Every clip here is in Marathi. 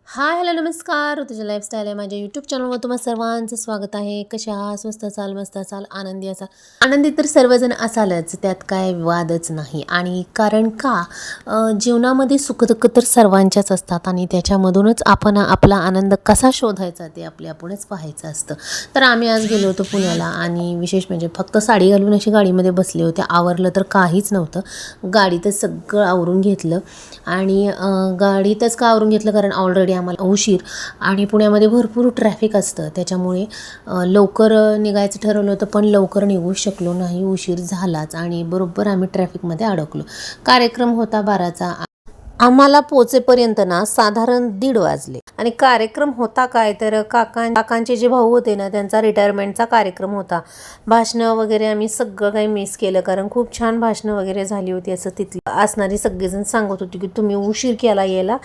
हाय हॅलो नमस्कार. ऋतुजा लाईफस्टाईल आहे माझ्या यूट्यूब चॅनलवर तुम्हा सर्वांचं स्वागत आहे. कशा आहात? स्वस्त असाल, मस्त असाल, आनंदी असाल. आनंदी तर सर्वजण असालच, त्यात काय वादच नाही. आणि कारण का जीवनामध्ये सुखदुःख तर सर्वांच्याच असतात आणि त्याच्यामधूनच आपण आपला आनंद कसा शोधायचा ते आपणच पाहायचं असतं. तर आम्ही आज गेलो होतो पुण्याला आणि विशेष म्हणजे फक्त साडी घालून अशी गाडीमध्ये बसले होते. आवरलं तर काहीच नव्हतं. गाडीतच सगळं आवरून घेतलं आणि गाडीतच का आवरून घेतलं कारण ऑलरेडी आम्हाला उशीर आणि पुण्यामध्ये भरपूर ट्रॅफिक असतं. त्याच्यामुळे लवकर निघायचं ठरवलं होतं पण लवकर निघू शकलो नाही. उशीर झालाच आणि बरोबर आम्ही ट्रॅफिकमध्ये अडकलो. कार्यक्रम होता 12चा. आम्हाला पोचेपर्यंत ना साधारण 1:30 वाजले आणि कार्यक्रम होता काय तर काकांचे जे भाऊ होते ना त्यांचा रिटायरमेंटचा कार्यक्रम होता. भाषणं वगैरे आम्ही सगळं काही मिस केलं कारण खूप छान भाषणं वगैरे झाली होती असं तिथली असणारी सगळेजण सांगत होते की तुम्ही उशीर केला यायला.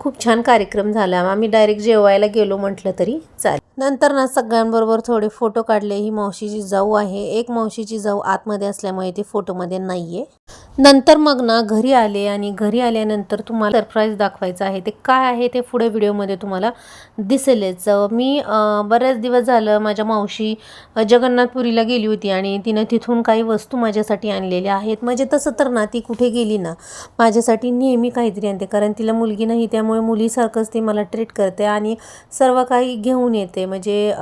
खूप छान कार्यक्रम झाला. आम्ही डायरेक्ट जेवायला गेलो म्हटलं तरी चालेल. नंतर ना सगळ्यांबरोबर थोडे फोटो काढले. ही मावशीची जाऊ आहे. एक मावशीची जाऊ आतमध्ये असल्यामुळे ती फोटोमध्ये नाहीये. नंतर मग ना घरी आले आणि घरी आल्यानंतर तुम्हाला सरप्राईज दाखवायचं आहे. ते काय आहे ते पुढे व्हिडिओमध्ये तुम्हाला दिसेलच. मी बरेच दिवस झालं माझ्या मावशी जगन्नाथपुरीला गेली होती आणि तिनं तिथून काही वस्तू माझ्यासाठी आणलेल्या आहेत. म्हणजे तसं तर ना ती कुठे गेली ना माझ्यासाठी नेहमी काहीतरी आणते कारण तिला मुलगी नाही त्यामुळे मुलीसारखंच ती मला ट्रीट करते आणि सर्व काही घेऊन येते. म्हणजे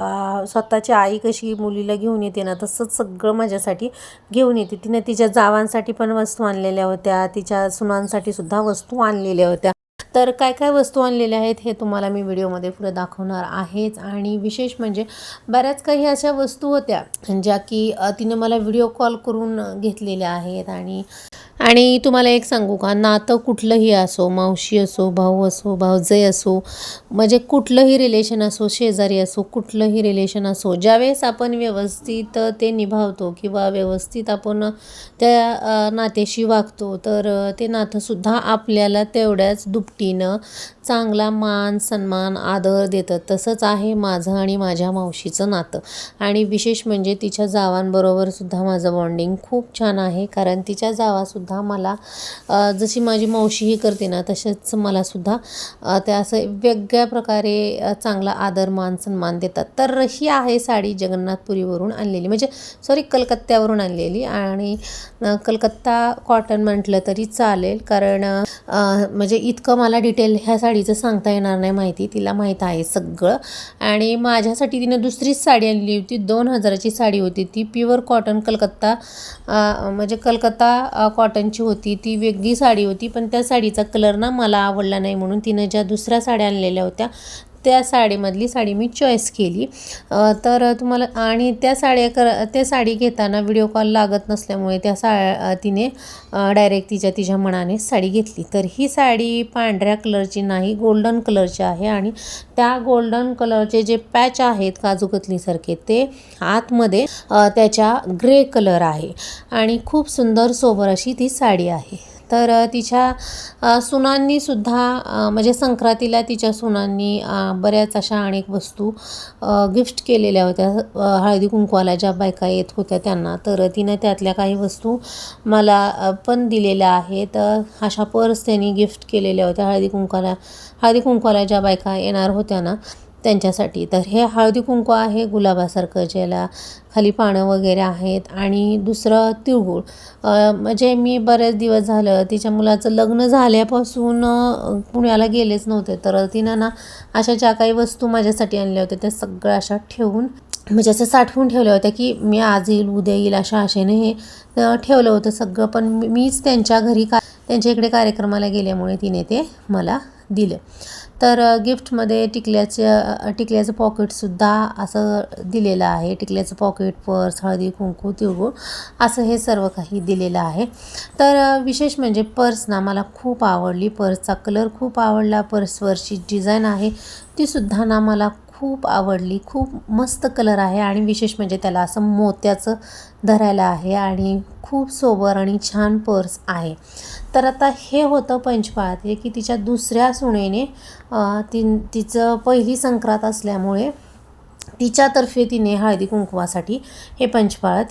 स्वतःची आई कशी मुलीला घेऊन येते ना तसंच सगळं माझ्यासाठी घेऊन येते. तिने तिच्या जावांसाठी पण वस्तू आणलेल्या होत्या, तिच्या सुनांसाठी सुद्धा वस्तू आणलेल्या होत्या. तर काय काय वस्तू आणलेल्या आहेत हे तुम्हाला मी व्हिडिओमध्ये पुढे दाखवणार आहेच. आणि विशेष म्हणजे बऱ्याच काही अशा वस्तू होत्या ज्या की तिने मला व्हिडिओ कॉल करून घेतलेल्या आहेत. आणि तुम्हाला एक सांगू का, नातं कुठलंही असो, मावशी असो, भाऊ असो, भाऊजाई असो, म्हणजे कुठलंही रिलेशन असो, शेजारी असो, कुठलंही रिलेशन असो, ज्यावेळेस आपण व्यवस्थित ते निभावतो किंवा व्यवस्थित आपण त्या नात्याशी वागतो तर ते नातंसुद्धा आपल्याला तेवढ्याच दुपटीनं चांगला मान सन्मान आदर देतं. तसंच आहे माझं आणि माझ्या मावशीचं नातं. आणि विशेष म्हणजे तिच्या जावांबरोबर सुद्धा माझं बॉन्डिंग खूप छान आहे कारण तिच्या जावासुद्धा मला जशी माझी मावशी ही करते ना तसेच मलासुद्धा त्या असं वेगळ्या प्रकारे चांगला आदर मान सन्मान देतात. तर ही आहे साडी जगन्नाथपुरीवरून आणलेली, म्हणजे सॉरी कलकत्त्यावरून आणलेली. आणि कलकत्ता कॉटन म्हटलं तरी चालेल कारण म्हणजे इतकं मला डिटेल ह्या साडीचं सांगता येणार नाही माहिती, तिला माहीत आहे सगळं. आणि माझ्यासाठी तिने दुसरीच साडी आणली होती. 2000ची साडी होती ती. प्युअर कॉटन कलकत्ता म्हणजे कलकत्ता कॉटनची होती. ती वेगळी साडी होती पण त्या साडीचा कलर ना मला आवडला नाही म्हणून तिनं ज्या दुसऱ्या साड्या आणलेल्या होत्या त्या साडीमधली साडी मी चॉईस केली. तर तुम्हाला आणि त्या साडी घेताना व्हिडिओ कॉल लागत नसल्यामुळे तिने डायरेक्ट तिच्या मनाने साडी घेतली. तर ही साडी पांढऱ्या कलरची नाही गोल्डन कलरची आहे आणि त्या गोल्डन कलरचे जे पॅच आहेत काजूकतलीसारखे ते आतमध्ये त्याच्या ग्रे कलर आहे आणि खूप सुंदर सोबर अशी ती साडी आहे. तर तिच्या सुनांनीसुद्धा म्हणजे संक्रांतीला तिच्या सुनांनी बऱ्याच अशा अनेक वस्तू गिफ्ट केलेल्या होत्या हळदी कुंकवाला ज्या बायका येत होत्या त्यांना. तर तिनं त्यातल्या काही वस्तू मला पण दिलेल्या आहेत. अशा पर्स त्यांनी गिफ्ट केलेल्या होत्या हळदी कुंकवाला ज्या बायका येणार होत्या ना त्यांच्यासाठी. तर हे हळदी कुंकू आहे गुलाबासारखं ज्याला खाली पानं वगैरे आहेत. आणि दुसरं तिळगुळ. म्हणजे मी बरेच दिवस झालं तिच्या मुलाचं लग्न झाल्यापासून पुण्याला गेलेच नव्हते. तर तिनं ना अशा ज्या काही वस्तू माझ्यासाठी आणल्या होत्या त्या सगळ्या अशा ठेवून म्हणजे असं साठवून ठेवल्या होत्या की मी आज येईल उद्या येईल अशा आशेने हे ठेवलं होतं सगळं. पण मीच त्यांच्या त्यांच्या इकडे कार्यक्रमाला गेल्यामुळे तिने ते मला दिलं. तर गिफ्टमध्ये टिकल्याचं पॉकेटसुद्धा असं दिलेलं आहे. टिकल्याचं पॉकेट, पर्स, हळदी कुंकू, तिळगुळ असं हे सर्व काही दिलेलं आहे. तर विशेष म्हणजे पर्स ना मला खूप आवडली. पर्सचा कलर खूप आवडला. पर्सवरची डिझाईन आहे तीसुद्धा ना मला खूप आवडली. खूप मस्त कलर आहे आणि विशेष म्हणजे त्याला असं मोत्याचं धरायला आहे आणि खूप सोबर आणि छान पर्स आहे. तर आता हे होतं पंचपाळात की तिच्या दुसऱ्या सुनेने तिचं पहिली संक्रांत असल्यामुळे तिच्यातर्फे तिने हळदी कुंकवासाठी हे पंचपाळ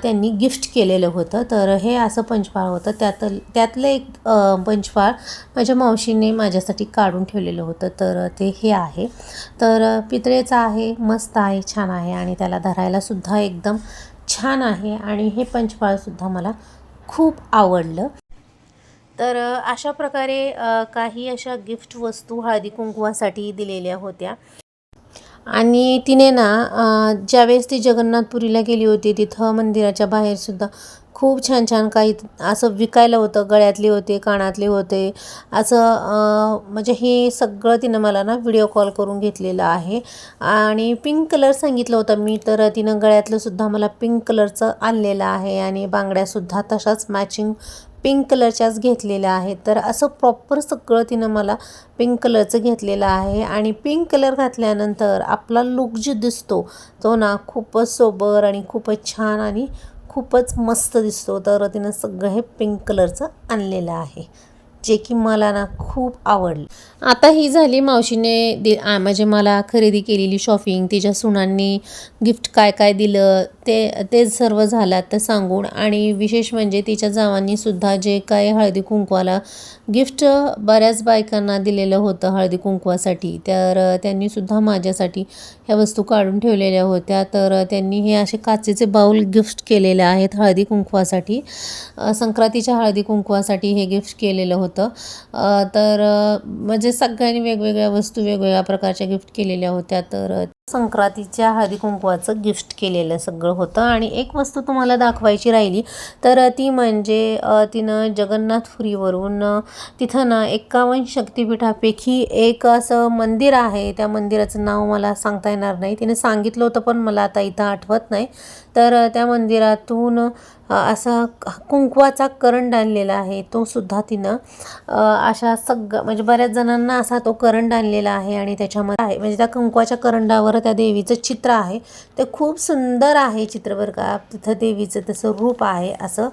त्यांनी गिफ्ट केलेलं होतं. तर हे असं पंचपाळ होतं. त्यातलं एक पंचपाळ माझ्या मावशीने माझ्यासाठी काढून ठेवलेलं होतं. तर ते हे आहे. तर पितळेचं आहे, मस्त आहे, छान आहे आणि त्याला धरायलासुद्धा एकदम छान आहे आणि हे पंचपाळसुद्धा मला खूप आवडलं. तर अशा प्रकारे काही अशा गिफ्ट वस्तू हळदी कुंकवासाठी दिलेल्या होत्या. आणि तिने ना ज्यावेळेस ती जगन्नाथपुरीला गेली होती तिथं मंदिराच्या बाहेरसुद्धा खूप छान छान काही असं विकायला होतं. गळ्यातले होते, कानातले होते, असं म्हणजे हे सगळं तिनं मला ना व्हिडिओ कॉल करून घेतलेलं आहे. आणि पिंक कलर सांगितलं होतं मी, तर तिनं गळ्यातलंसुद्धा मला पिंक कलरचं आणलेलं आहे आणि बांगड्यासुद्धा तशाच मॅचिंग पिंक कलरच्याच घेतलेल्या आहेत. तर असं प्रॉपर सगळं तिनं मला पिंक कलरचं घेतलेलं आहे. आणि पिंक कलर घातल्यानंतर आपला लुक जो दिसतो तो ना खूपच सोबर आणि खूपच छान आणि खूपच मस्त दिसतो. तर तिनं सगळं हे पिंक कलरचं आणलेलं आहे, जे की मला ना खूप आवडलं. आता ही झाली मावशीने म्हणजे मला खरेदी केलेली शॉपिंग. तिच्या सुनांनी गिफ्ट काय काय दिलं ते सर्व झालं आता सांगून. आणि विशेष म्हणजे तिच्या जावांनीसुद्धा जे काय हळदी कुंकवाला गिफ्ट बऱ्याच बायकांना दिलेलं होतं हळदी कुंकवासाठी, तर त्यांनीसुद्धा माझ्यासाठी ह्या वस्तू काढून ठेवलेल्या होत्या. तर त्यांनी हे असे काचेचे बाऊल गिफ्ट केलेले आहेत हळदी कुंकवासाठी. संक्रांतीच्या हळदी कुंकवासाठी हे गिफ्ट केलेलं होतं. तर म्हणजे सगळ्यांनी वेगवेगळ्या वस्तू वेगवेगळ्या प्रकारच्या गिफ्ट केलेल्या होत्या. तर संक्रांतीच्या हळदी कुंकवाचं गिफ्ट केलेलं सगळं होतं. आणि एक वस्तू तुम्हाला दाखवायची राहिली, तर ती म्हणजे तिनं जगन्नाथपुरीवरून तिथं ना 51 शक्तिपीठापैकी एक असं मंदिर आहे. त्या मंदिराचं नाव मला सांगता येणार नाही, तिने सांगितलं होतं पण मला आता इथं आठवत नाही. तर त्या मंदिरातून असा कुंकवाचा करंड आणलेला आहे. तो सुद्धा तिनं अशा म्हणजे बऱ्याच जणांना असा तो करंड आणलेला आहे. आणि त्याच्यामध्ये आहे म्हणजे त्या कुंकवाच्या करंडावर त्या देवीचं चित्र आहे. ते खूप सुंदर आहे चित्र बरं का. तिथं देवीचं तसं रूप आहे असं.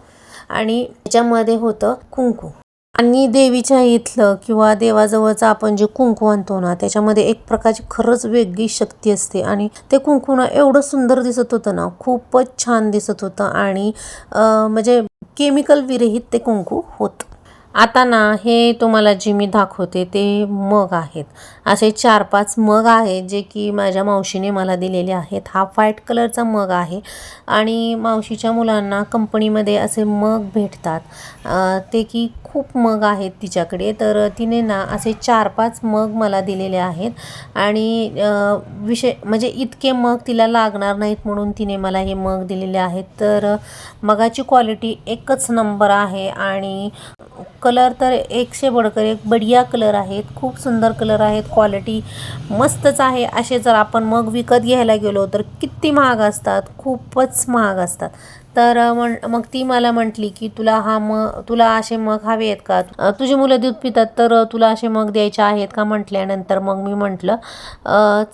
आणि त्याच्यामध्ये होतं कुंकू. आणि देवीच्या इथलं किंवा देवाजवळचं आपण जे कुंकू आणतो ना, त्याच्यामध्ये एक प्रकारची खरंच वेगळी शक्ती असते. आणि ते कुंकू ना एवढं सुंदर दिसत होतं ना, खूपच छान दिसत होतं. आणि म्हणजे केमिकल विरहित ते कुंकू होतं. आता ना हे तुम्हाला जे मी दाखवते ते मग आहेत. असे 4-5 मग आहेत जे की माझ्या मावशीने मला दिलेले आहेत. हा व्हाईट कलरचा मग आहे आणि मावशीच्या मुलांना कंपनीमध्ये असे मग भेटतात. ते की खूप मग आहेत तिच्याकडे. तर तिने ना असे 4-5 मग मला दिलेले आहेत. आणि विषय म्हणजे इतके मग तिला लागणार नाहीत म्हणून तिने मला हे मग दिलेले आहेत. तर मगाची क्वालिटी एकच नंबर आहे आणि कलर तर एकशे बडकर एक बढिया कलर आहेत. खूप सुंदर कलर आहेत. क्वालिटी मस्तच आहे. असे जर आपण मग विकत घ्यायला गेलो तर किती महाग असतात, खूपच महाग असतात. तर मग ती मला म्हटली की तुला असे मग हवे आहेत का, तुझी मुलं दूध पितात तर तुला असे मग द्यायचे आहेत का म्हटल्यानंतर मग मी म्हटलं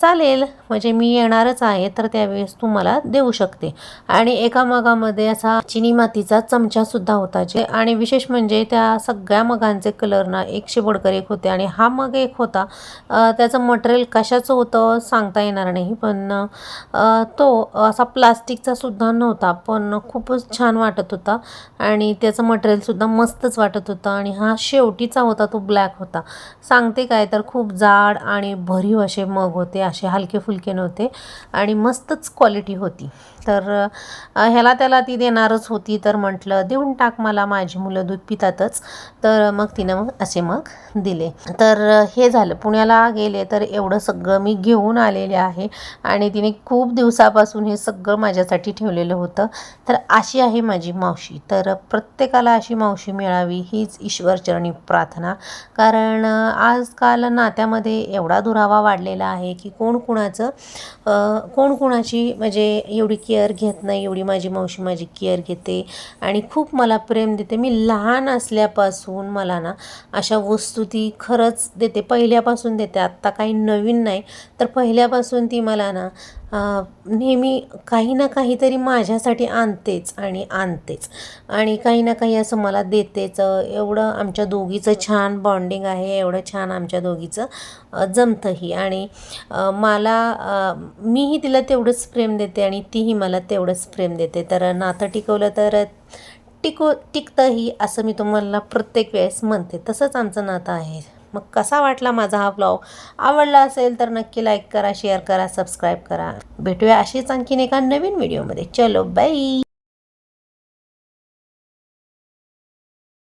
चालेल, म्हणजे मी येणारच आहे तर त्यावेळेस तू मला देऊ शकते. आणि एका मगामध्ये असा चिनी मातीचा चमचासुद्धा होता. आणि विशेष म्हणजे त्या सगळ्या मगांचे कलर ना एकशे बडकर एक होते. आणि हा मग एक होता, त्याचं मटेरियल कशाचं होतं सांगता येणार नाही, पण तो असा प्लास्टिकचा सुद्धा नव्हता, पण खूपच छान वाटत होता आणि त्याचं मटेरियलसुद्धा मस्तच वाटत होतं. आणि हा शेवटीचा होता, तो ब्लॅक होता. सांगते काय तर खूप जाड आणि भरीव असे मग होते, असे हलके फुलके नव्हते आणि मस्तच क्वालिटी होती. तर ह्याला त्याला ती देणारच होती, तर म्हटलं देऊन टाक मला, माझी मुलं दूध पितातच. तर मग तिनं मग असे मग दिले. तर हे झालं. पुण्याला गेले तर एवढं सगळं मी घेऊन आलेले आहे आणि तिने खूप दिवसापासून हे सगळं माझ्यासाठी ठेवलेलं होतं. तर अशी आहे माझी मावशी. तर प्रत्येकाला अशी मावशी मिळावी हीच ईश्वरचरणी प्रार्थना. कारण आजकाल नात्यामध्ये एवढा दुरावा वाढलेला आहे की कोण कुणाची म्हणजे एवढी केअर घेत नाही, एवढी माझी मावशी माझी केअर घेते आणि खूप मला प्रेम देते. मी लहान असल्यापासून मला ना अशा वस्तू ती खरंच देते, पहिल्यापासून देते. आत्ता काही नवीन नाही, तर पहिल्यापासून ती मला ना नेहमी काही ना काहीतरी माझ्यासाठी आणतेच आणि काही ना काही असं मला देतेच. एवढं आमच्या दोघीचं छान बॉन्डिंग आहे, एवढं छान आमच्या दोघीचं जमतंही. आणि मीही तिला तेवढंच प्रेम देते आणि तीही मला तेवढंच प्रेम देते. तर नातं टिकवलं तर टिकतंही असं मी तुम्हाला प्रत्येक वेळेस म्हणते. तसंच आमचं नातं आहे. मग कसा वाटला माझा हा ब्लॉग? आवडला असेल तर नक्की लाईक करा, शेअर करा, सबस्क्राईब करा. भेटूया अशीच आणखीन एका नवीन व्हिडिओमध्ये. चलो बाय.